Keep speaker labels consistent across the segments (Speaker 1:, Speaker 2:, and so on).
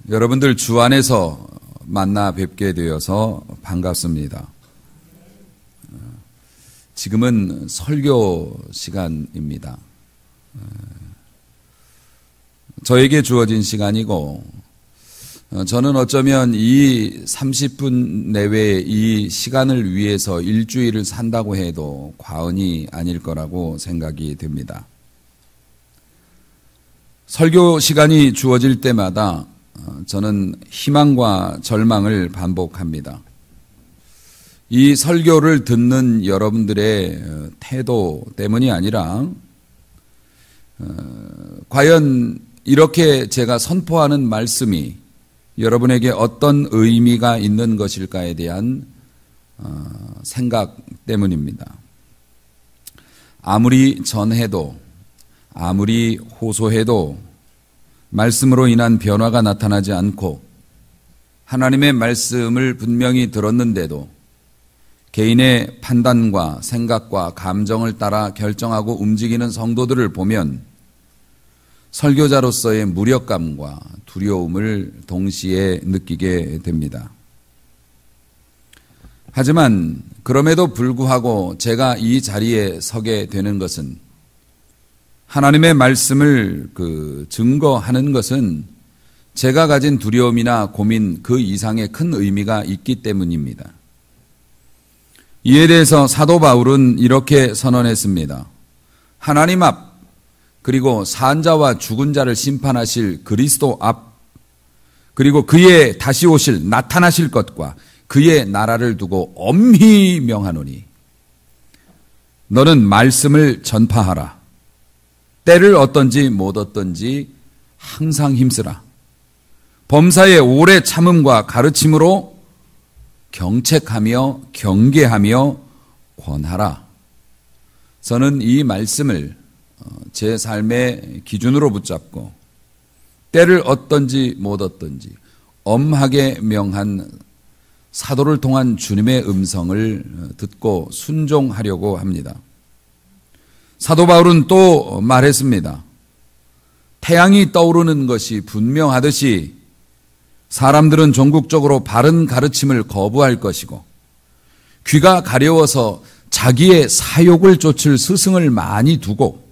Speaker 1: 여러분들 주 안에서 만나 뵙게 되어서 반갑습니다. 지금은 설교 시간입니다. 저에게 주어진 시간이고, 저는 어쩌면 이 30분 내외의 이 시간을 위해서 일주일을 산다고 해도 과언이 아닐 거라고 생각이 됩니다. 설교 시간이 주어질 때마다 저는 희망과 절망을 반복합니다. 이 설교를 듣는 여러분들의 태도 때문이 아니라 과연 이렇게 제가 선포하는 말씀이 여러분에게 어떤 의미가 있는 것일까에 대한 생각 때문입니다. 아무리 전해도 아무리 호소해도 말씀으로 인한 변화가 나타나지 않고 하나님의 말씀을 분명히 들었는데도 개인의 판단과 생각과 감정을 따라 결정하고 움직이는 성도들을 보면 설교자로서의 무력감과 두려움을 동시에 느끼게 됩니다. 하지만 그럼에도 불구하고 제가 이 자리에 서게 되는 것은 하나님의 말씀을 증거하는 것은 제가 가진 두려움이나 고민 그 이상의 큰 의미가 있기 때문입니다. 이에 대해서 사도 바울은 이렇게 선언했습니다. 하나님 앞, 그리고 산 자와 죽은 자를 심판하실 그리스도 앞, 그리고 그의 다시 오실 나타나실 것과 그의 나라를 두고 엄히 명하노니 너는 말씀을 전파하라. 때를 얻든지 못 얻든지 항상 힘쓰라. 범사의 오래 참음과 가르침으로 경책하며 경계하며 권하라. 저는 이 말씀을 제 삶의 기준으로 붙잡고 때를 얻든지 못 얻든지 엄하게 명한 사도를 통한 주님의 음성을 듣고 순종하려고 합니다. 사도 바울은 또 말했습니다. 태양이 떠오르는 것이 분명하듯이 사람들은 종국적으로 바른 가르침을 거부할 것이고 귀가 가려워서 자기의 사욕을 좇을 스승을 많이 두고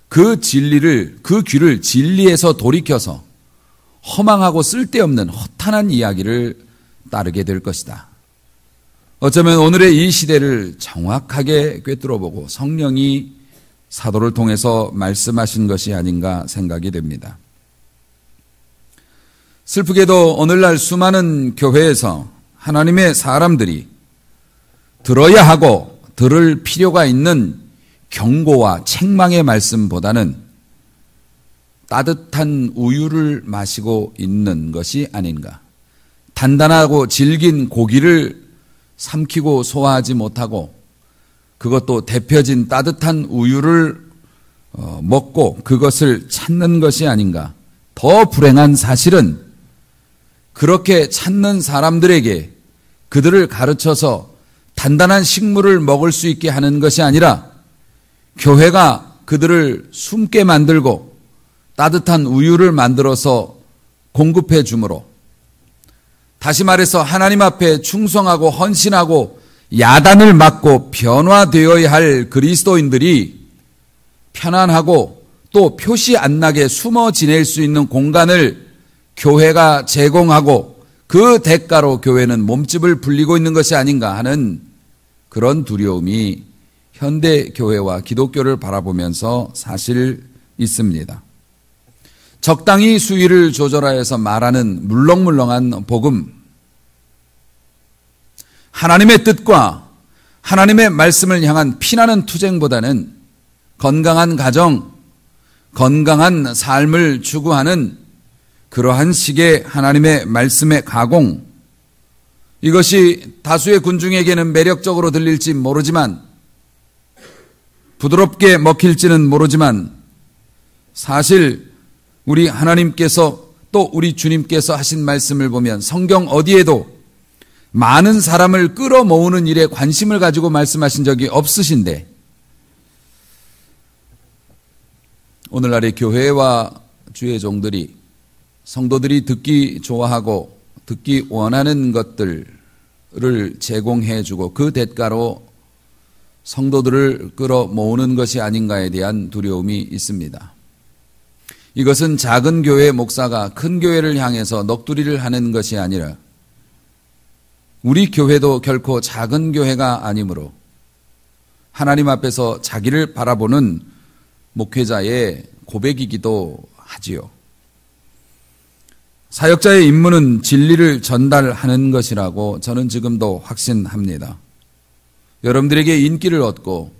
Speaker 1: 그 귀를 진리에서 돌이켜서 허망하고 쓸데없는 허탄한 이야기를 따르게 될 것이다. 어쩌면 오늘의 이 시대를 정확하게 꿰뚫어보고 성령이 사도를 통해서 말씀하신 것이 아닌가 생각이 됩니다. 슬프게도 오늘날 수많은 교회에서 하나님의 사람들이 들어야 하고 들을 필요가 있는 경고와 책망의 말씀보다는 따뜻한 우유를 마시고 있는 것이 아닌가. 단단하고 질긴 고기를 삼키고 소화하지 못하고 그것도 데펴진 따뜻한 우유를 먹고 그것을 찾는 것이 아닌가. 더 불행한 사실은 그렇게 찾는 사람들에게 그들을 가르쳐서 단단한 식물을 먹을 수 있게 하는 것이 아니라 교회가 그들을 숨게 만들고 따뜻한 우유를 만들어서 공급해 주므로 다시 말해서 하나님 앞에 충성하고 헌신하고 야단을 맞고 변화되어야 할 그리스도인들이 편안하고 또 표시 안 나게 숨어 지낼 수 있는 공간을 교회가 제공하고 그 대가로 교회는 몸집을 불리고 있는 것이 아닌가 하는 그런 두려움이 현대 교회와 기독교를 바라보면서 사실 있습니다. 적당히 수위를 조절하여서 말하는 물렁물렁한 복음, 하나님의 뜻과 하나님의 말씀을 향한 피나는 투쟁보다는 건강한 가정, 건강한 삶을 추구하는 그러한 식의 하나님의 말씀의 가공, 이것이 다수의 군중에게는 매력적으로 들릴지 모르지만 부드럽게 먹힐지는 모르지만 사실 우리 하나님께서 또 우리 주님께서 하신 말씀을 보면 성경 어디에도 많은 사람을 끌어모으는 일에 관심을 가지고 말씀하신 적이 없으신데 오늘날의 교회와 주의 종들이 성도들이 듣기 좋아하고 듣기 원하는 것들을 제공해 주고 그 대가로 성도들을 끌어모으는 것이 아닌가에 대한 두려움이 있습니다. 이것은 작은 교회 목사가 큰 교회를 향해서 넋두리를 하는 것이 아니라 우리 교회도 결코 작은 교회가 아니므로 하나님 앞에서 자기를 바라보는 목회자의 고백이기도 하지요. 사역자의 임무는 진리를 전달하는 것이라고 저는 지금도 확신합니다. 여러분들에게 인기를 얻고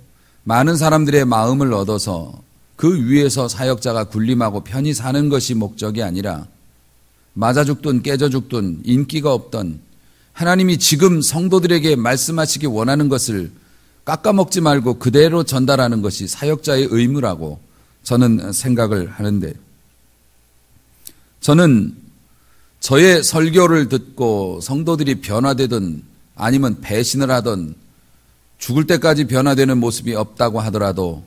Speaker 1: 많은 사람들의 마음을 얻어서 그 위에서 사역자가 군림하고 편히 사는 것이 목적이 아니라 맞아 죽든 깨져 죽든 인기가 없던 하나님이 지금 성도들에게 말씀하시기 원하는 것을 깎아먹지 말고 그대로 전달하는 것이 사역자의 의무라고 저는 생각을 하는데, 저는 저의 설교를 듣고 성도들이 변화되든 아니면 배신을 하든 죽을 때까지 변화되는 모습이 없다고 하더라도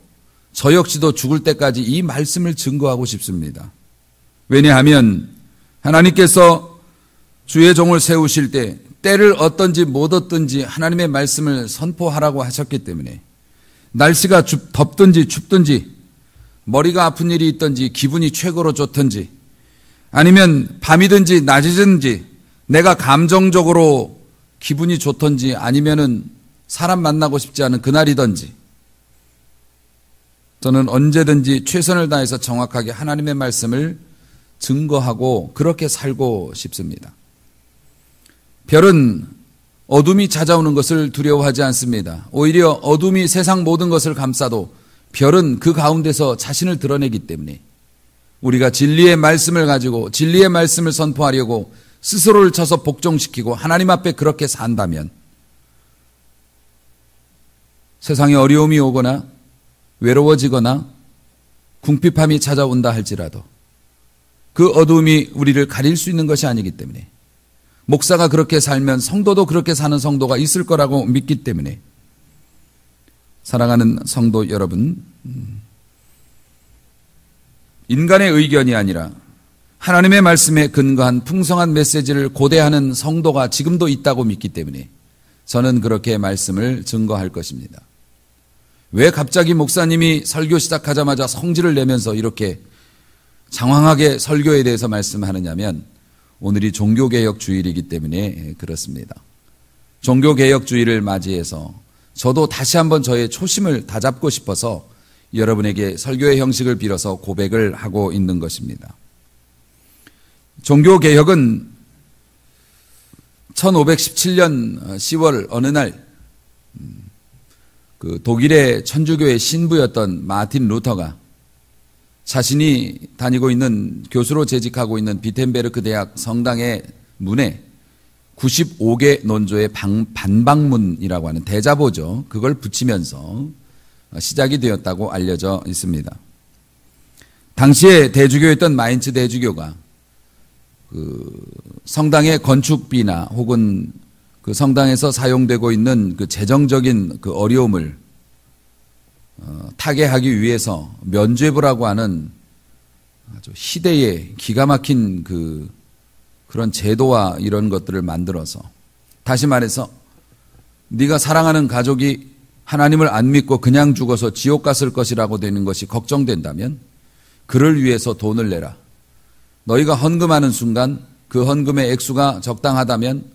Speaker 1: 저 역시도 죽을 때까지 이 말씀을 증거하고 싶습니다. 왜냐하면 하나님께서 주의 종을 세우실 때 때를 얻든지 못 얻든지 하나님의 말씀을 선포하라고 하셨기 때문에 날씨가 덥든지 춥든지 머리가 아픈 일이 있든지 기분이 최고로 좋든지 아니면 밤이든지 낮이든지 내가 감정적으로 기분이 좋든지 아니면은 사람 만나고 싶지 않은 그날이든지 저는 언제든지 최선을 다해서 정확하게 하나님의 말씀을 증거하고 그렇게 살고 싶습니다. 별은 어둠이 찾아오는 것을 두려워하지 않습니다. 오히려 어둠이 세상 모든 것을 감싸도 별은 그 가운데서 자신을 드러내기 때문에 우리가 진리의 말씀을 가지고 진리의 말씀을 선포하려고 스스로를 쳐서 복종시키고 하나님 앞에 그렇게 산다면 세상에 어려움이 오거나 외로워지거나 궁핍함이 찾아온다 할지라도 그 어둠이 우리를 가릴 수 있는 것이 아니기 때문에 목사가 그렇게 살면 성도도 그렇게 사는 성도가 있을 거라고 믿기 때문에 사랑하는 성도 여러분, 인간의 의견이 아니라 하나님의 말씀에 근거한 풍성한 메시지를 고대하는 성도가 지금도 있다고 믿기 때문에 저는 그렇게 말씀을 증거할 것입니다. 왜 갑자기 목사님이 설교 시작하자마자 성질을 내면서 이렇게 장황하게 설교에 대해서 말씀하느냐면 오늘이 종교개혁 주일이기 때문에 그렇습니다. 종교개혁 주일을 맞이해서 저도 다시 한번 저의 초심을 다잡고 싶어서 여러분에게 설교의 형식을 빌어서 고백을 하고 있는 것입니다. 종교개혁은 1517년 10월 어느 날 그 독일의 천주교의 신부였던 마틴 루터가 자신이 다니고 있는 교수로 재직하고 있는 비텐베르크 대학 성당의 문에 95개 논조의 반박문이라고 하는 대자보죠. 그걸 붙이면서 시작이 되었다고 알려져 있습니다. 당시에 대주교였던 마인츠 대주교가 그 성당의 건축비나 혹은 그 성당에서 사용되고 있는 그 재정적인 그 어려움을 타개하기 위해서 면죄부라고 하는 아주 희대의 기가 막힌 그런 제도와 이런 것들을 만들어서 다시 말해서 네가 사랑하는 가족이 하나님을 안 믿고 그냥 죽어서 지옥 갔을 것이라고 되는 것이 걱정된다면 그를 위해서 돈을 내라. 너희가 헌금하는 순간 그 헌금의 액수가 적당하다면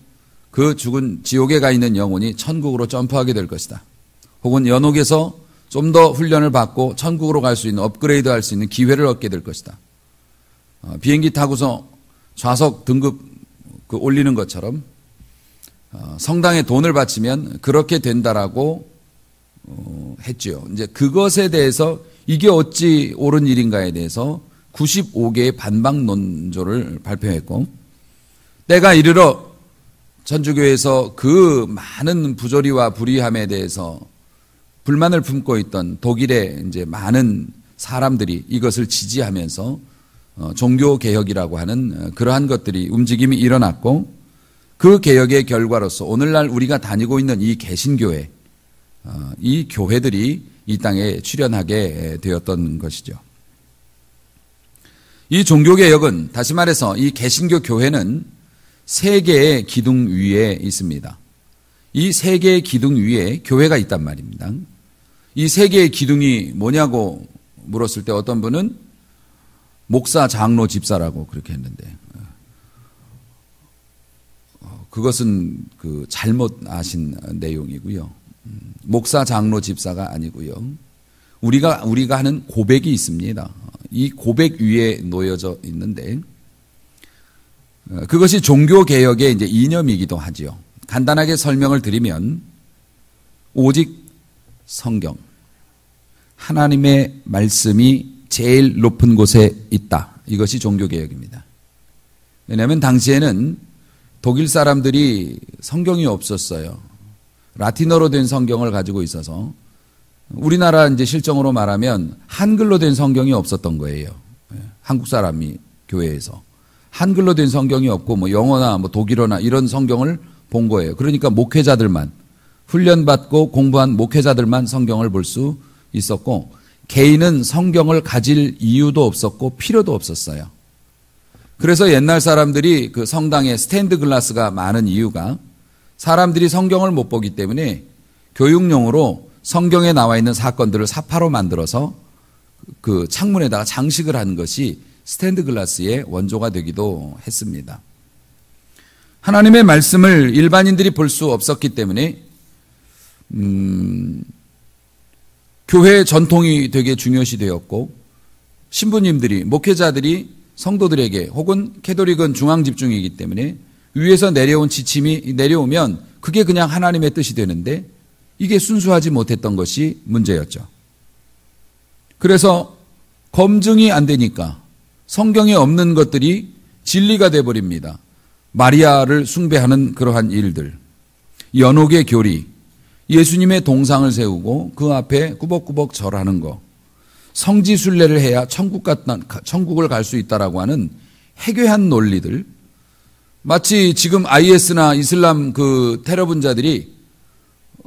Speaker 1: 그 죽은 지옥에 가 있는 영혼이 천국으로 점프하게 될 것이다. 혹은 연옥에서 좀 더 훈련을 받고 천국으로 갈 수 있는 업그레이드 할 수 있는 기회를 얻게 될 것이다. 비행기 타고서 좌석 등급 올리는 것처럼 성당에 돈을 바치면 그렇게 된다라고 했죠. 이제 그것에 대해서 이게 어찌 옳은 일인가에 대해서 95개의 반박 논조를 발표했고 때가 이르러 천주교에서 그 많은 부조리와 불의함에 대해서 불만을 품고 있던 독일의 이제 많은 사람들이 이것을 지지하면서 종교개혁이라고 하는 그러한 것들이 움직임이 일어났고 그 개혁의 결과로서 오늘날 우리가 다니고 있는 이 개신교회, 이 교회들이 이 땅에 출현하게 되었던 것이죠. 이 종교개혁은, 다시 말해서 이 개신교 교회는 세 개의 기둥 위에 있습니다. 이 세 개의 기둥 위에 교회가 있단 말입니다. 이 세 개의 기둥이 뭐냐고 물었을 때 어떤 분은 목사, 장로, 집사라고 그렇게 했는데, 그것은 잘못 아신 내용이고요. 목사, 장로, 집사가 아니고요. 우리가 하는 고백이 있습니다. 이 고백 위에 놓여져 있는데, 그것이 종교개혁의 이제 이념이기도 하지요. 간단하게 설명을 드리면, 오직 성경, 하나님의 말씀이 제일 높은 곳에 있다. 이것이 종교개혁입니다. 왜냐하면 당시에는 독일 사람들이 성경이 없었어요. 라틴어로 된 성경을 가지고 있어서 우리나라 이제 실정으로 말하면 한글로 된 성경이 없었던 거예요. 한국 사람이 교회에서 한글로 된 성경이 없고 뭐 영어나 뭐 독일어나 이런 성경을 본 거예요. 그러니까 목회자들만, 훈련받고 공부한 목회자들만 성경을 볼 수 있었고, 개인은 성경을 가질 이유도 없었고 필요도 없었어요. 그래서 옛날 사람들이 그 성당에 스탠드 글라스가 많은 이유가, 사람들이 성경을 못 보기 때문에 교육용으로 성경에 나와 있는 사건들을 사파로 만들어서 그 창문에다가 장식을 하는 것이 스탠드 글라스의 원조가 되기도 했습니다. 하나님의 말씀을 일반인들이 볼 수 없었기 때문에 교회의 전통이 되게 중요시 되었고, 신부님들이, 목회자들이 성도들에게, 혹은 캐톨릭은 중앙집중이기 때문에 위에서 내려온 지침이 내려오면 그게 그냥 하나님의 뜻이 되는데, 이게 순수하지 못했던 것이 문제였죠. 그래서 검증이 안 되니까 성경에 없는 것들이 진리가 돼버립니다. 마리아를 숭배하는 그러한 일들, 연옥의 교리, 예수님의 동상을 세우고 그 앞에 꾸벅꾸벅 절하는 거, 성지순례를 해야 천국을 갈 수 있다라고 하는 해괴한 논리들, 마치 지금 IS나 이슬람 그 테러 분자들이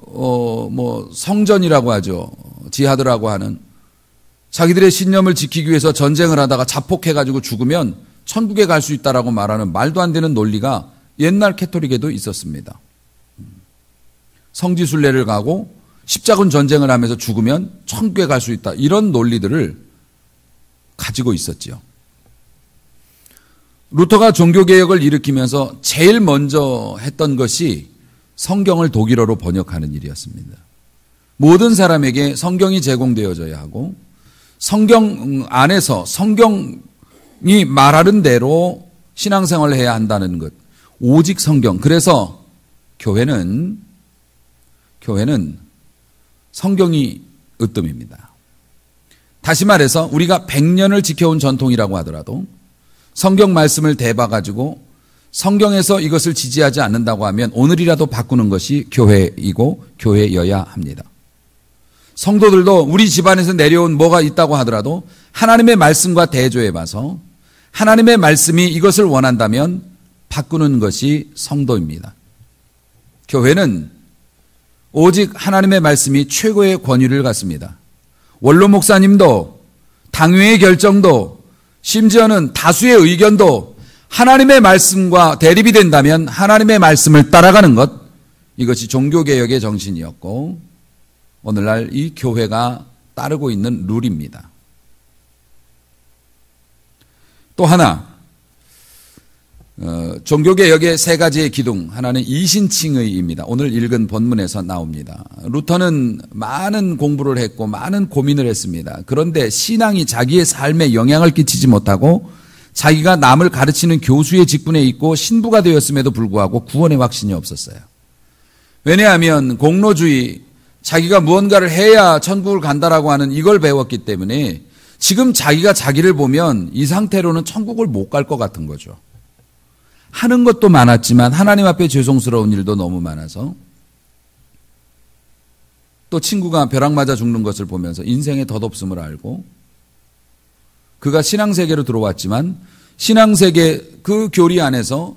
Speaker 1: 뭐 성전이라고 하죠. 지하드라고 하는, 자기들의 신념을 지키기 위해서 전쟁을 하다가 자폭해가지고 죽으면 천국에 갈 수 있다라고 말하는 말도 안 되는 논리가 옛날 캐톨릭에도 있었습니다. 성지순례를 가고 십자군 전쟁을 하면서 죽으면 천국에 갈 수 있다, 이런 논리들을 가지고 있었지요. 루터가 종교개혁을 일으키면서 제일 먼저 했던 것이 성경을 독일어로 번역하는 일이었습니다. 모든 사람에게 성경이 제공되어져야 하고, 성경 안에서 성경이 말하는 대로 신앙생활을 해야 한다는 것, 오직 성경. 그래서 교회는 성경이 으뜸입니다. 다시 말해서 우리가 100년을 지켜온 전통이라고 하더라도 성경 말씀을 대봐가지고 성경에서 이것을 지지하지 않는다고 하면 오늘이라도 바꾸는 것이 교회이고 교회여야 합니다. 성도들도 우리 집안에서 내려온 뭐가 있다고 하더라도 하나님의 말씀과 대조해 봐서 하나님의 말씀이 이것을 원한다면 바꾸는 것이 성도입니다. 교회는 오직 하나님의 말씀이 최고의 권위를 갖습니다. 원로 목사님도, 당회의 결정도, 심지어는 다수의 의견도 하나님의 말씀과 대립이 된다면 하나님의 말씀을 따라가는 것, 이것이 종교개혁의 정신이었고 오늘날 이 교회가 따르고 있는 룰입니다. 또 하나, 종교개혁의 세 가지의 기둥, 하나는 이신칭의입니다. 오늘 읽은 본문에서 나옵니다. 루터는 많은 공부를 했고 많은 고민을 했습니다. 그런데 신앙이 자기의 삶에 영향을 끼치지 못하고 자기가 남을 가르치는 교수의 직분에 있고 신부가 되었음에도 불구하고 구원의 확신이 없었어요. 왜냐하면 공로주의, 자기가 무언가를 해야 천국을 간다라고 하는 이걸 배웠기 때문에 지금 자기가 자기를 보면 이 상태로는 천국을 못 갈 것 같은 거죠. 하는 것도 많았지만 하나님 앞에 죄송스러운 일도 너무 많아서, 또 친구가 벼락 맞아 죽는 것을 보면서 인생의 덧없음을 알고 그가 신앙세계로 들어왔지만 신앙세계 그 교리 안에서,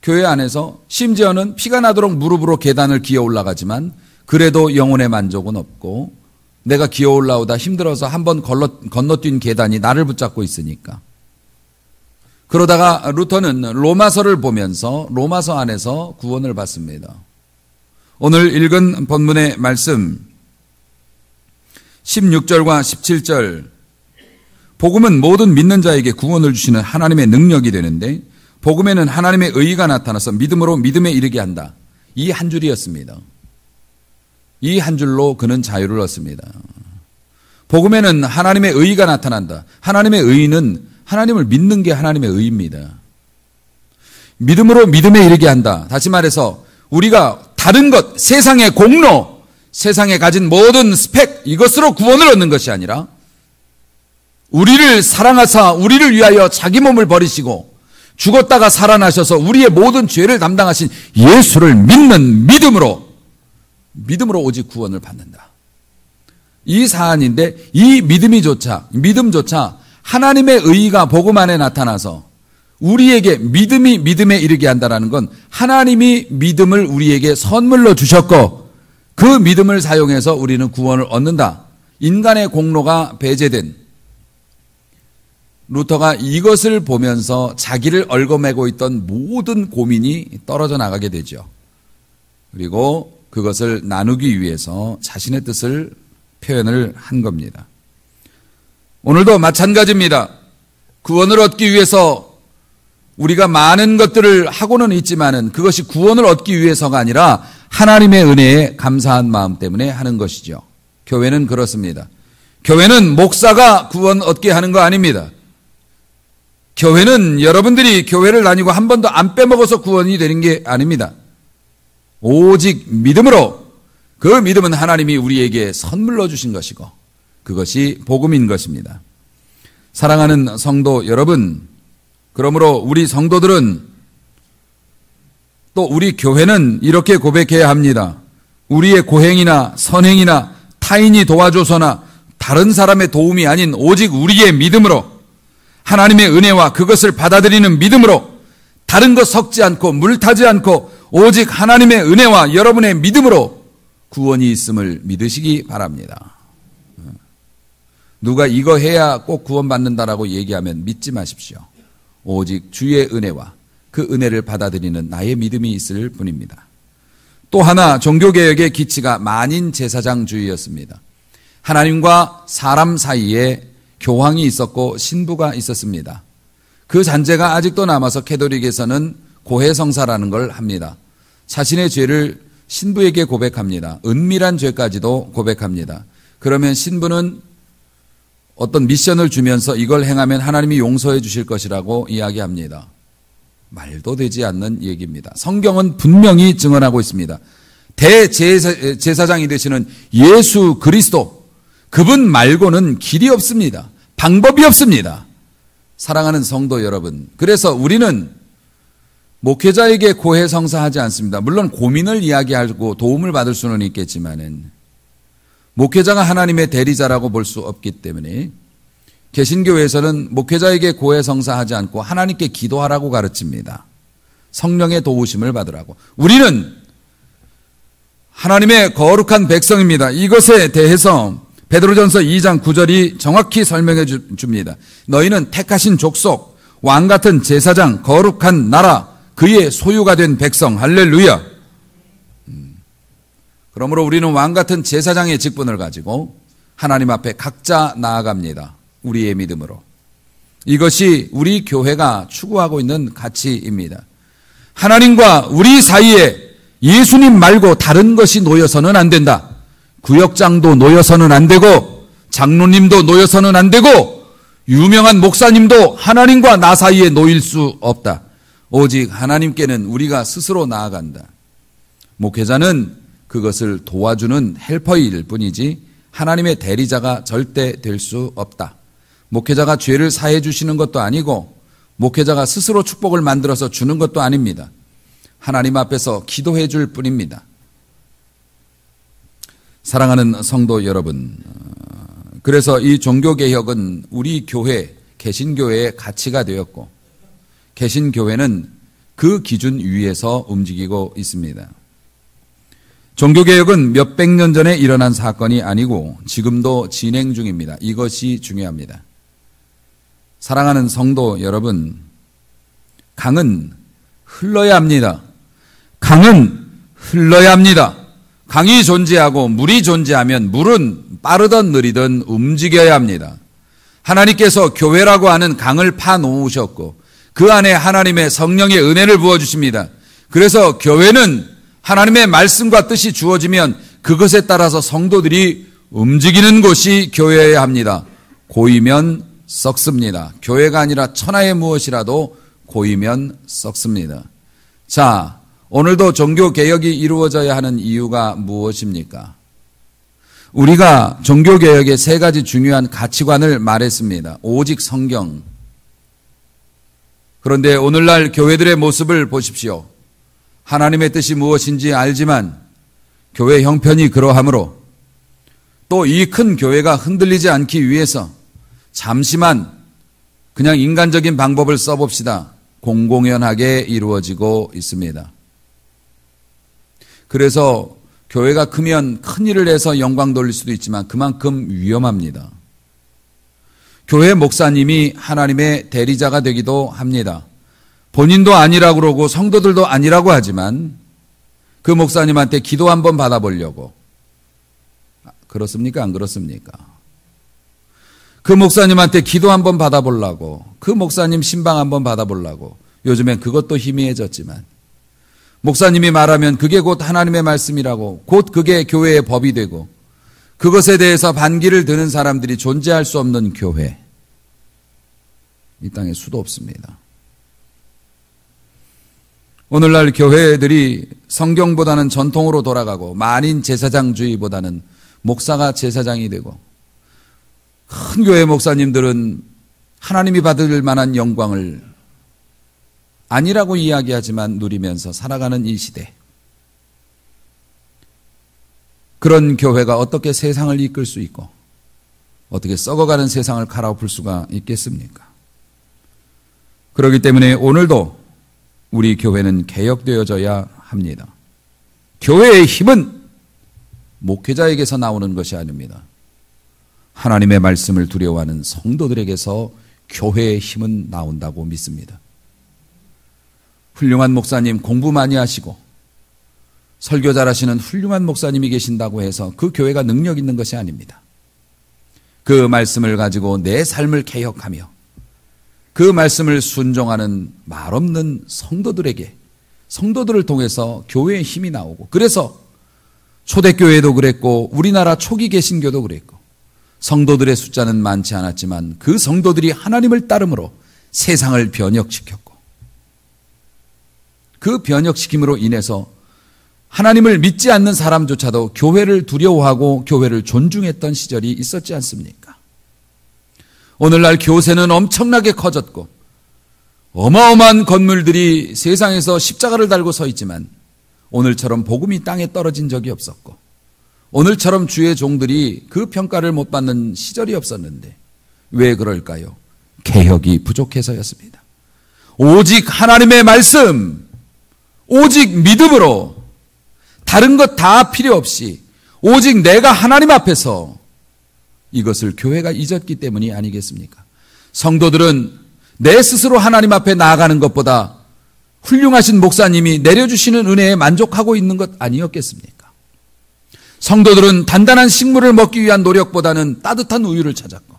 Speaker 1: 교회 안에서 심지어는 피가 나도록 무릎으로 계단을 기어 올라가지만 그래도 영혼의 만족은 없고, 내가 기어 올라오다 힘들어서 한번 건너뛴 계단이 나를 붙잡고 있으니까 그러다가 루터는 로마서를 보면서 로마서 안에서 구원을 받습니다. 오늘 읽은 본문의 말씀 16절과 17절, 복음은 모든 믿는 자에게 구원을 주시는 하나님의 능력이 되는데 복음에는 하나님의 의의가 나타나서 믿음으로 믿음에 이르게 한다. 이 한 줄이었습니다. 이 한 줄로 그는 자유를 얻습니다. 복음에는 하나님의 의의가 나타난다. 하나님의 의의는 하나님을 믿는 게 하나님의 의의입니다. 믿음으로 믿음에 이르게 한다. 다시 말해서 우리가 다른 것, 세상의 공로, 세상에 가진 모든 스펙, 이것으로 구원을 얻는 것이 아니라 우리를 사랑하사 우리를 위하여 자기 몸을 버리시고 죽었다가 살아나셔서 우리의 모든 죄를 담당하신 예수를 믿는 믿음으로 오직 구원을 받는다. 이 사안인데 이 믿음조차 하나님의 의의가 복음 안에 나타나서 우리에게 믿음이 믿음에 이르게 한다는 건 하나님이 믿음을 우리에게 선물로 주셨고 그 믿음을 사용해서 우리는 구원을 얻는다. 인간의 공로가 배제된, 루터가 이것을 보면서 자기를 얽어매고 있던 모든 고민이 떨어져 나가게 되죠. 그리고 그것을 나누기 위해서 자신의 뜻을 표현을 한 겁니다. 오늘도 마찬가지입니다. 구원을 얻기 위해서 우리가 많은 것들을 하고는 있지만은 그것이 구원을 얻기 위해서가 아니라 하나님의 은혜에 감사한 마음 때문에 하는 것이죠. 교회는 그렇습니다. 교회는 목사가 구원 얻게 하는 거 아닙니다. 교회는 여러분들이 교회를 다니고 한 번도 안 빼먹어서 구원이 되는 게 아닙니다. 오직 믿음으로, 그 믿음은 하나님이 우리에게 선물로 주신 것이고 그것이 복음인 것입니다. 사랑하는 성도 여러분, 그러므로 우리 성도들은 또 우리 교회는 이렇게 고백해야 합니다. 우리의 고행이나 선행이나 타인이 도와줘서나 다른 사람의 도움이 아닌 오직 우리의 믿음으로, 하나님의 은혜와 그것을 받아들이는 믿음으로, 다른 것 섞지 않고 물타지 않고 오직 하나님의 은혜와 여러분의 믿음으로 구원이 있음을 믿으시기 바랍니다. 누가 이거 해야 꼭 구원받는다라고 얘기하면 믿지 마십시오. 오직 주의 은혜와 그 은혜를 받아들이는 나의 믿음이 있을 뿐입니다. 또 하나, 종교개혁의 기치가 만인 제사장주의였습니다. 하나님과 사람 사이에 교황이 있었고 신부가 있었습니다. 그 잔재가 아직도 남아서 캐톨릭에서는 고해성사라는 걸 합니다. 자신의 죄를 신부에게 고백합니다. 은밀한 죄까지도 고백합니다. 그러면 신부는 어떤 미션을 주면서 이걸 행하면 하나님이 용서해 주실 것이라고 이야기합니다. 말도 되지 않는 얘기입니다. 성경은 분명히 증언하고 있습니다. 대제사장이 되시는 예수 그리스도, 그분 말고는 길이 없습니다. 방법이 없습니다. 사랑하는 성도 여러분, 그래서 우리는 목회자에게 고해성사하지 않습니다. 물론 고민을 이야기하고 도움을 받을 수는 있겠지만은 목회자가 하나님의 대리자라고 볼 수 없기 때문에 개신교에서는 목회자에게 고해성사하지 않고 하나님께 기도하라고 가르칩니다. 성령의 도우심을 받으라고. 우리는 하나님의 거룩한 백성입니다. 이것에 대해서 베드로전서 2장 9절이 정확히 설명해 줍니다. 너희는 택하신 족속, 왕같은 제사장, 거룩한 나라, 그의 소유가 된 백성. 할렐루야. 그러므로 우리는 왕같은 제사장의 직분을 가지고 하나님 앞에 각자 나아갑니다. 우리의 믿음으로. 이것이 우리 교회가 추구하고 있는 가치입니다. 하나님과 우리 사이에 예수님 말고 다른 것이 놓여서는 안 된다. 구역장도 놓여서는 안 되고 장로님도 놓여서는 안 되고 유명한 목사님도 하나님과 나 사이에 놓일 수 없다. 오직 하나님께는 우리가 스스로 나아간다. 목회자는 그것을 도와주는 헬퍼일 뿐이지 하나님의 대리자가 절대 될 수 없다. 목회자가 죄를 사해 주시는 것도 아니고 목회자가 스스로 축복을 만들어서 주는 것도 아닙니다. 하나님 앞에서 기도해 줄 뿐입니다. 사랑하는 성도 여러분, 그래서 이 종교개혁은 우리 교회, 개신교회의 가치가 되었고 개신교회는 그 기준 위에서 움직이고 있습니다. 종교개혁은 몇백 년 전에 일어난 사건이 아니고 지금도 진행 중입니다. 이것이 중요합니다. 사랑하는 성도 여러분, 강은 흘러야 합니다. 강은 흘러야 합니다. 강이 존재하고 물이 존재하면 물은 빠르든 느리든 움직여야 합니다. 하나님께서 교회라고 하는 강을 파놓으셨고 그 안에 하나님의 성령의 은혜를 부어주십니다. 그래서 교회는 하나님의 말씀과 뜻이 주어지면 그것에 따라서 성도들이 움직이는 곳이 교회여야 합니다. 고이면 썩습니다. 교회가 아니라 천하의 무엇이라도 고이면 썩습니다. 자, 오늘도 종교개혁이 이루어져야 하는 이유가 무엇입니까? 우리가 종교개혁의 세 가지 중요한 가치관을 말했습니다. 오직 성경. 그런데 오늘날 교회들의 모습을 보십시오. 하나님의 뜻이 무엇인지 알지만 교회 형편이 그러하므로 또 이 큰 교회가 흔들리지 않기 위해서 잠시만 그냥 인간적인 방법을 써봅시다. 공공연하게 이루어지고 있습니다. 그래서 교회가 크면 큰 일을 해서 영광 돌릴 수도 있지만 그만큼 위험합니다. 교회 목사님이 하나님의 대리자가 되기도 합니다. 본인도 아니라고 그러고 성도들도 아니라고 하지만 그 목사님한테 기도 한번 받아보려고. 그렇습니까? 안 그렇습니까? 그 목사님한테 기도 한번 받아보려고, 그 목사님 신방 한번 받아보려고. 요즘엔 그것도 희미해졌지만 목사님이 말하면 그게 곧 하나님의 말씀이라고, 곧 그게 교회의 법이 되고 그것에 대해서 반기를 드는 사람들이 존재할 수 없는 교회, 이 땅에 수도 없습니다. 오늘날 교회들이 성경보다는 전통으로 돌아가고 만인 제사장주의보다는 목사가 제사장이 되고 큰 교회 목사님들은 하나님이 받을 만한 영광을 아니라고 이야기하지만 누리면서 살아가는 이 시대, 그런 교회가 어떻게 세상을 이끌 수 있고 어떻게 썩어가는 세상을 갈아엎을 수가 있겠습니까? 그렇기 때문에 오늘도 우리 교회는 개혁되어져야 합니다. 교회의 힘은 목회자에게서 나오는 것이 아닙니다. 하나님의 말씀을 두려워하는 성도들에게서 교회의 힘은 나온다고 믿습니다. 훌륭한 목사님, 공부 많이 하시고 설교 잘하시는 훌륭한 목사님이 계신다고 해서 그 교회가 능력 있는 것이 아닙니다. 그 말씀을 가지고 내 삶을 개혁하며 그 말씀을 순종하는 말없는 성도들에게, 성도들을 통해서 교회의 힘이 나오고, 그래서 초대교회도 그랬고 우리나라 초기 개신교도 그랬고 성도들의 숫자는 많지 않았지만 그 성도들이 하나님을 따름으로 세상을 변혁시켰고, 그 변혁시킴으로 인해서 하나님을 믿지 않는 사람조차도 교회를 두려워하고 교회를 존중했던 시절이 있었지 않습니까? 오늘날 교세는 엄청나게 커졌고 어마어마한 건물들이 세상에서 십자가를 달고 서 있지만 오늘처럼 복음이 땅에 떨어진 적이 없었고 오늘처럼 주의 종들이 그 평가를 못 받는 시절이 없었는데 왜 그럴까요? 개혁이 부족해서였습니다. 오직 하나님의 말씀, 오직 믿음으로 다른 것 다 필요 없이 오직 내가 하나님 앞에서 이것을 교회가 잊었기 때문이 아니겠습니까? 성도들은 내 스스로 하나님 앞에 나아가는 것보다 훌륭하신 목사님이 내려주시는 은혜에 만족하고 있는 것 아니었겠습니까? 성도들은 단단한 식물을 먹기 위한 노력보다는 따뜻한 우유를 찾았고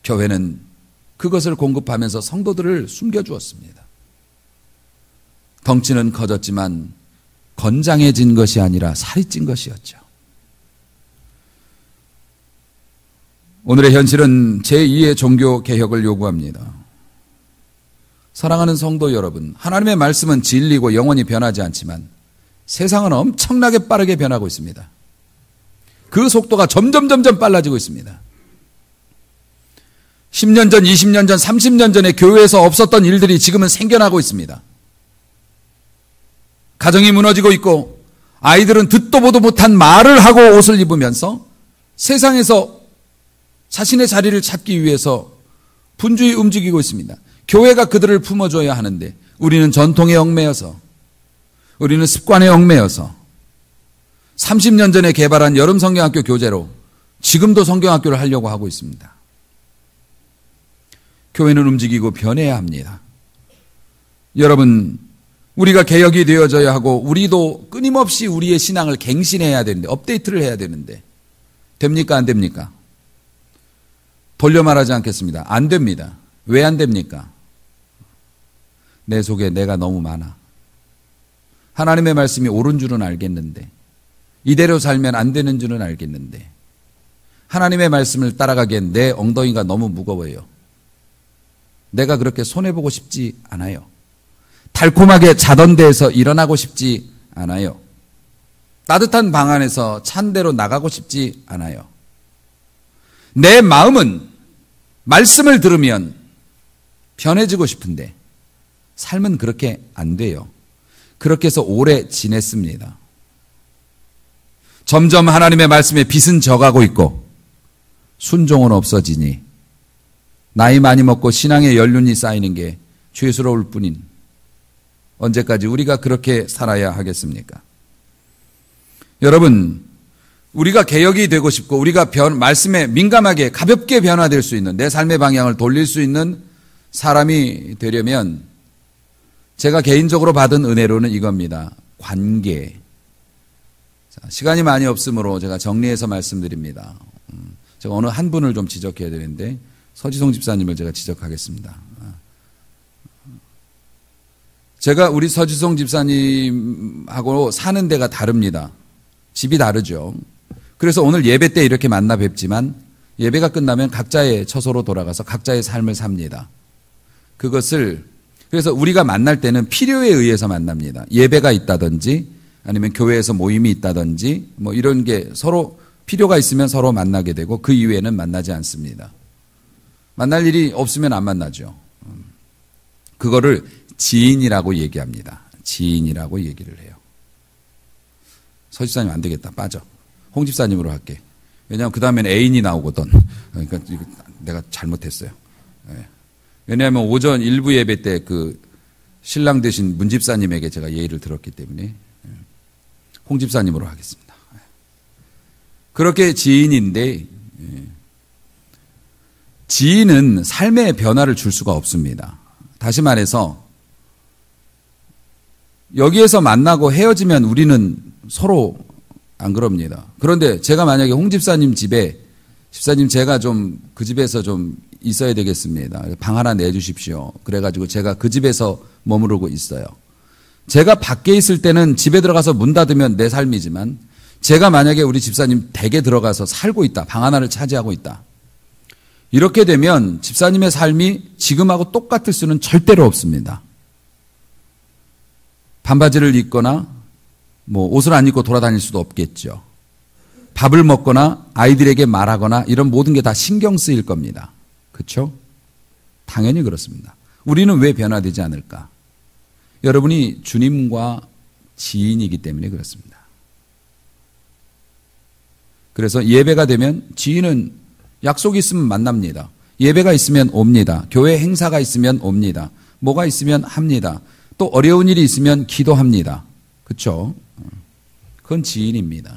Speaker 1: 교회는 그것을 공급하면서 성도들을 숨겨주었습니다. 덩치는 커졌지만 건장해진 것이 아니라 살이 찐 것이었죠. 오늘의 현실은 제2의 종교 개혁을 요구합니다. 사랑하는 성도 여러분, 하나님의 말씀은 진리고 영원히 변하지 않지만 세상은 엄청나게 빠르게 변하고 있습니다. 그 속도가 점점 빨라지고 있습니다. 10년 전, 20년 전, 30년 전에 교회에서 없었던 일들이 지금은 생겨나고 있습니다. 가정이 무너지고 있고 아이들은 듣도 보도 못한 말을 하고 옷을 입으면서 세상에서 자신의 자리를 찾기 위해서 분주히 움직이고 있습니다. 교회가 그들을 품어줘야 하는데 우리는 전통에 얽매여서, 우리는 습관에 얽매여서 30년 전에 개발한 여름 성경학교 교재로 지금도 성경학교를 하려고 하고 있습니다. 교회는 움직이고 변해야 합니다. 여러분, 우리가 개혁이 되어져야 하고 우리도 끊임없이 우리의 신앙을 갱신해야 되는데, 업데이트를 해야 되는데 됩니까? 안 됩니까? 돌려 말하지 않겠습니다. 안 됩니다. 왜 안 됩니까? 내 속에 내가 너무 많아. 하나님의 말씀이 옳은 줄은 알겠는데, 이대로 살면 안 되는 줄은 알겠는데, 하나님의 말씀을 따라가기엔 내 엉덩이가 너무 무거워요. 내가 그렇게 손해보고 싶지 않아요. 달콤하게 자던 데에서 일어나고 싶지 않아요. 따뜻한 방 안에서 찬 데로 나가고 싶지 않아요. 내 마음은 말씀을 들으면 편해지고 싶은데 삶은 그렇게 안 돼요. 그렇게 해서 오래 지냈습니다. 점점 하나님의 말씀에 빚은 져가고 있고 순종은 없어지니 나이 많이 먹고 신앙의 연륜이 쌓이는 게 죄스러울 뿐인, 언제까지 우리가 그렇게 살아야 하겠습니까? 여러분, 우리가 개혁이 되고 싶고 우리가 말씀에 민감하게 가볍게 변화될 수 있는, 내 삶의 방향을 돌릴 수 있는 사람이 되려면 제가 개인적으로 받은 은혜로는 이겁니다. 관계. 자, 시간이 많이 없으므로 제가 정리해서 말씀드립니다. 제가 어느 한 분을 좀 지적해야 되는데 서지송 집사님을 제가 지적하겠습니다. 제가 우리 서지송 집사님하고 사는 데가 다릅니다. 집이 다르죠. 그래서 오늘 예배 때 이렇게 만나 뵙지만 예배가 끝나면 각자의 처소로 돌아가서 각자의 삶을 삽니다. 그래서 우리가 만날 때는 필요에 의해서 만납니다. 예배가 있다든지 아니면 교회에서 모임이 있다든지 뭐 이런 게 서로 필요가 있으면 서로 만나게 되고 그 이외에는 만나지 않습니다. 만날 일이 없으면 안 만나죠. 그거를 지인이라고 얘기합니다. 지인이라고 얘기를 해요. 서 집사님 안 되겠다. 빠져. 홍 집사님으로 할게. 왜냐하면 그 다음엔 애인이 나오거든. 그러니까 내가 잘못했어요. 왜냐하면 오전 일부 예배 때 그 신랑 되신 문 집사님에게 제가 예의를 들었기 때문에 홍 집사님으로 하겠습니다. 그렇게 지인인데 지인은 삶의 변화를 줄 수가 없습니다. 다시 말해서 여기에서 만나고 헤어지면 우리는 서로 안 그럽니다. 그런데 제가 만약에 홍 집사님 집에 집사님 제가 좀 그 집에서 좀 있어야 되겠습니다. 방 하나 내주십시오. 그래가지고 제가 그 집에서 머무르고 있어요. 제가 밖에 있을 때는 집에 들어가서 문 닫으면 내 삶이지만 제가 만약에 우리 집사님 댁에 들어가서 살고 있다. 방 하나를 차지하고 있다. 이렇게 되면 집사님의 삶이 지금하고 똑같을 수는 절대로 없습니다. 반바지를 입거나 뭐 옷을 안 입고 돌아다닐 수도 없겠죠. 밥을 먹거나 아이들에게 말하거나 이런 모든 게 다 신경 쓰일 겁니다. 그렇죠? 당연히 그렇습니다. 우리는 왜 변화되지 않을까? 여러분이 주님과 지인이기 때문에 그렇습니다. 그래서 예배가 되면 지인은 약속이 있으면 만납니다. 예배가 있으면 옵니다. 교회 행사가 있으면 옵니다. 뭐가 있으면 합니다. 또 어려운 일이 있으면 기도합니다. 그렇죠? 그건 지인입니다.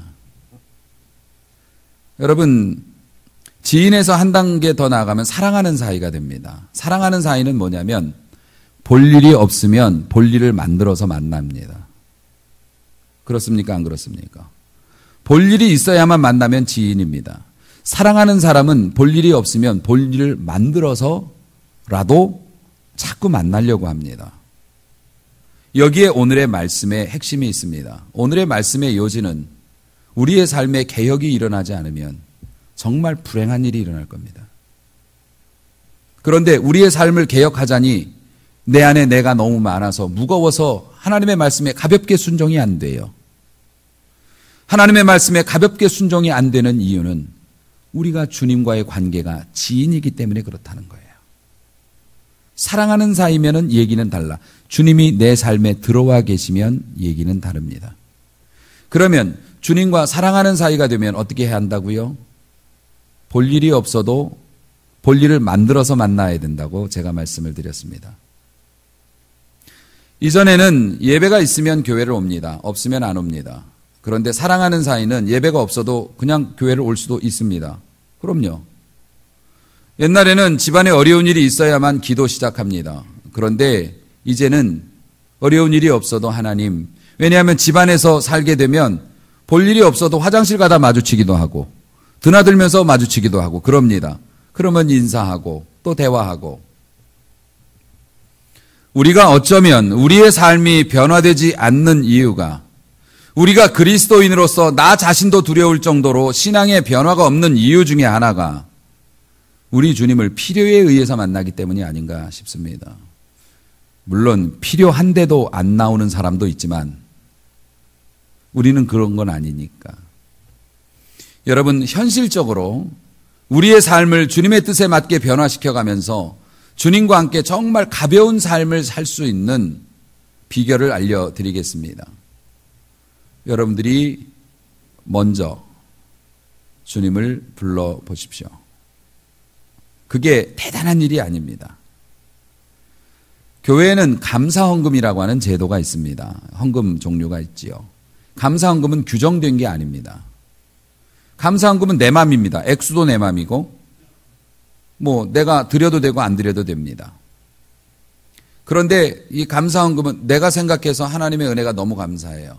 Speaker 1: 여러분, 지인에서 한 단계 더 나아가면 사랑하는 사이가 됩니다. 사랑하는 사이는 뭐냐면 볼 일이 없으면 볼 일을 만들어서 만납니다. 그렇습니까? 안 그렇습니까? 볼 일이 있어야만 만나면 지인입니다. 사랑하는 사람은 볼 일이 없으면 볼 일을 만들어서라도 자꾸 만나려고 합니다. 여기에 오늘의 말씀의 핵심이 있습니다. 오늘의 말씀의 요지는 우리의 삶에 개혁이 일어나지 않으면 정말 불행한 일이 일어날 겁니다. 그런데 우리의 삶을 개혁하자니 내 안에 내가 너무 많아서 무거워서 하나님의 말씀에 가볍게 순종이 안 돼요. 하나님의 말씀에 가볍게 순종이 안 되는 이유는 우리가 주님과의 관계가 지인이기 때문에 그렇다는 거예요. 사랑하는 사이면은 얘기는 달라. 주님이 내 삶에 들어와 계시면 얘기는 다릅니다. 그러면 주님과 사랑하는 사이가 되면 어떻게 해야 한다고요? 볼 일이 없어도 볼 일을 만들어서 만나야 된다고 제가 말씀을 드렸습니다. 이전에는 예배가 있으면 교회를 옵니다. 없으면 안 옵니다. 그런데 사랑하는 사이는 예배가 없어도 그냥 교회를 올 수도 있습니다. 그럼요. 옛날에는 집안에 어려운 일이 있어야만 기도 시작합니다. 그런데 이제는 어려운 일이 없어도 하나님, 왜냐하면 집안에서 살게 되면 볼 일이 없어도 화장실 가다 마주치기도 하고 드나들면서 마주치기도 하고 그럽니다. 그러면 인사하고 또 대화하고, 우리가 어쩌면 우리의 삶이 변화되지 않는 이유가 우리가 그리스도인으로서 나 자신도 두려울 정도로 신앙의 변화가 없는 이유 중에 하나가 우리 주님을 필요에 의해서 만나기 때문이 아닌가 싶습니다. 물론 필요한데도 안 나오는 사람도 있지만 우리는 그런 건 아니니까. 여러분, 현실적으로 우리의 삶을 주님의 뜻에 맞게 변화시켜가면서 주님과 함께 정말 가벼운 삶을 살 수 있는 비결을 알려드리겠습니다. 여러분들이 먼저 주님을 불러보십시오. 그게 대단한 일이 아닙니다. 교회에는 감사헌금이라고 하는 제도가 있습니다. 헌금 종류가 있지요. 감사헌금은 규정된 게 아닙니다. 감사헌금은 내 맘입니다. 액수도 내 맘이고 내가 드려도 되고 안 드려도 됩니다. 그런데 이 감사헌금은 내가 생각해서 하나님의 은혜가 너무 감사해요.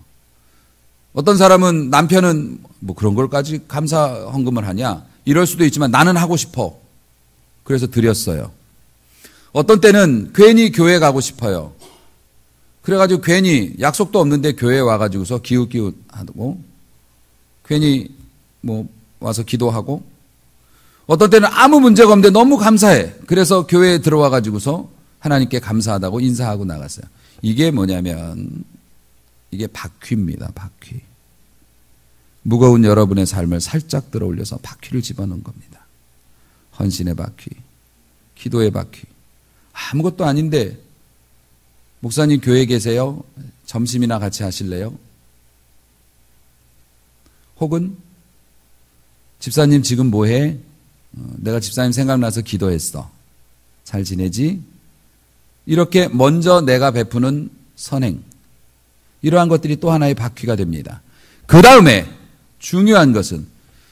Speaker 1: 어떤 사람은 남편은 그런 걸까지 감사헌금을 하냐 이럴 수도 있지만 나는 하고 싶어. 그래서 드렸어요. 어떤 때는 괜히 교회 가고 싶어요. 그래가지고 괜히 약속도 없는데 교회에 와가지고서 기웃기웃하고 괜히 와서 기도하고, 어떤 때는 아무 문제가 없는데 너무 감사해. 그래서 교회에 들어와가지고서 하나님께 감사하다고 인사하고 나갔어요. 이게 뭐냐면 이게 바퀴입니다. 바퀴. 무거운 여러분의 삶을 살짝 들어 올려서 바퀴를 집어넣은 겁니다. 헌신의 바퀴, 기도의 바퀴. 아무것도 아닌데 목사님 교회에 계세요? 점심이나 같이 하실래요? 혹은 집사님 지금 뭐해? 내가 집사님 생각나서 기도했어. 잘 지내지? 이렇게 먼저 내가 베푸는 선행, 이러한 것들이 또 하나의 바퀴가 됩니다. 그 다음에 중요한 것은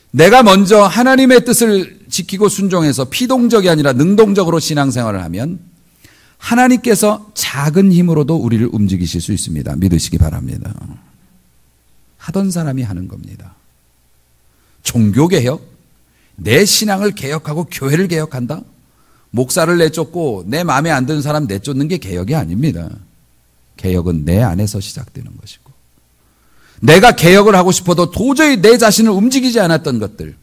Speaker 1: 내가 먼저 하나님의 뜻을 지키고 순종해서 피동적이 아니라 능동적으로 신앙생활을 하면 하나님께서 작은 힘으로도 우리를 움직이실 수 있습니다. 믿으시기 바랍니다. 하던 사람이 하는 겁니다. 종교개혁? 내 신앙을 개혁하고 교회를 개혁한다? 목사를 내쫓고 내 마음에 안 드는 사람 내쫓는 게 개혁이 아닙니다. 개혁은 내 안에서 시작되는 것이고, 내가 개혁을 하고 싶어도 도저히 내 자신을 움직이지 않았던 것들,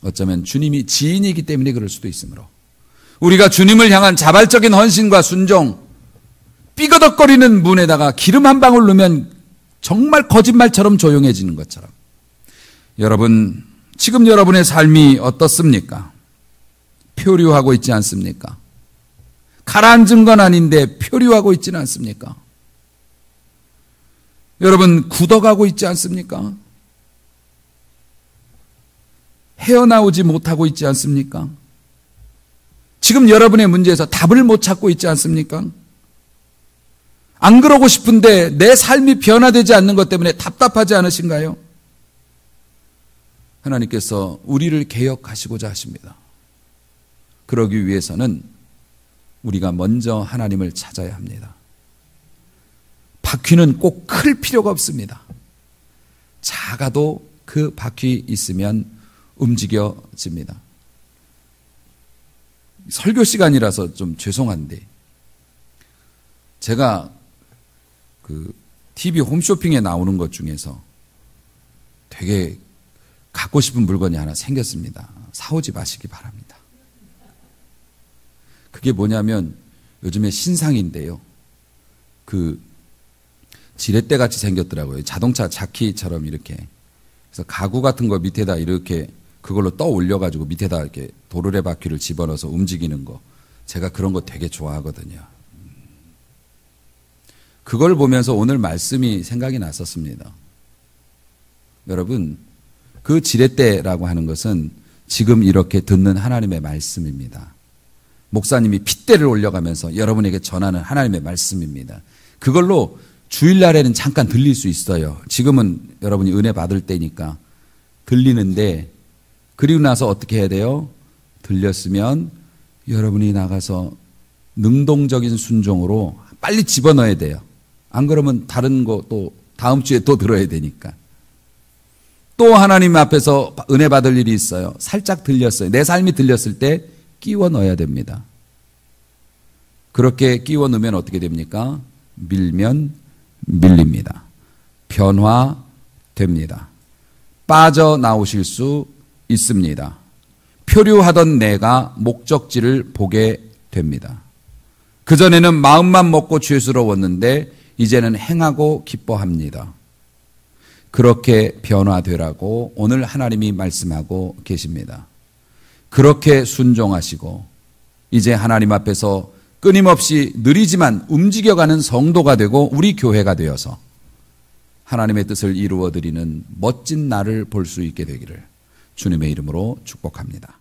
Speaker 1: 어쩌면 주님이 지인이기 때문에 그럴 수도 있으므로 우리가 주님을 향한 자발적인 헌신과 순종, 삐거덕거리는 문에다가 기름 한 방울 넣으면 정말 거짓말처럼 조용해지는 것처럼, 여러분, 지금 여러분의 삶이 어떻습니까? 표류하고 있지 않습니까? 가라앉은 건 아닌데 표류하고 있지는 않습니까? 여러분, 굳어가고 있지 않습니까? 헤어나오지 못하고 있지 않습니까? 지금 여러분의 문제에서 답을 못 찾고 있지 않습니까? 안 그러고 싶은데 내 삶이 변화되지 않는 것 때문에 답답하지 않으신가요? 하나님께서 우리를 개혁하시고자 하십니다. 그러기 위해서는 우리가 먼저 하나님을 찾아야 합니다. 바퀴는 꼭 클 필요가 없습니다. 작아도 그 바퀴 있으면 움직여집니다. 설교 시간이라서 좀 죄송한데, 제가 그 TV 홈쇼핑에 나오는 것 중에서 되게 갖고 싶은 물건이 하나 생겼습니다. 사오지 마시기 바랍니다. 그게 뭐냐면 요즘에 신상인데요. 그 지렛대 같이 생겼더라고요. 자동차 자키처럼 이렇게. 그래서 가구 같은 거 밑에다 이렇게 그걸로 떠 올려가지고 밑에다 이렇게 도르래 바퀴를 집어넣어서 움직이는 거. 제가 그런 거 되게 좋아하거든요. 그걸 보면서 오늘 말씀이 생각이 났었습니다. 여러분, 그 지렛대라고 하는 것은 지금 이렇게 듣는 하나님의 말씀입니다. 목사님이 핏대를 올려가면서 여러분에게 전하는 하나님의 말씀입니다. 그걸로 주일날에는 잠깐 들릴 수 있어요. 지금은 여러분이 은혜 받을 때니까 들리는데, 그리고 나서 어떻게 해야 돼요? 들렸으면 여러분이 나가서 능동적인 순종으로 빨리 집어넣어야 돼요. 안 그러면 다른 거 또 다음 주에 또 들어야 되니까. 또 하나님 앞에서 은혜 받을 일이 있어요. 살짝 들렸어요. 내 삶이 들렸을 때 끼워 넣어야 됩니다. 그렇게 끼워 넣으면 어떻게 됩니까? 밀면 밀립니다. 변화됩니다. 빠져나오실 수 있습니다. 표류하던 내가 목적지를 보게 됩니다. 그전에는 마음만 먹고 죄스러웠는데 이제는 행하고 기뻐합니다. 그렇게 변화되라고 오늘 하나님이 말씀하고 계십니다. 그렇게 순종하시고 이제 하나님 앞에서 끊임없이 느리지만 움직여가는 성도가 되고 우리 교회가 되어서 하나님의 뜻을 이루어드리는 멋진 날을 볼 수 있게 되기를 주님의 이름으로 축복합니다.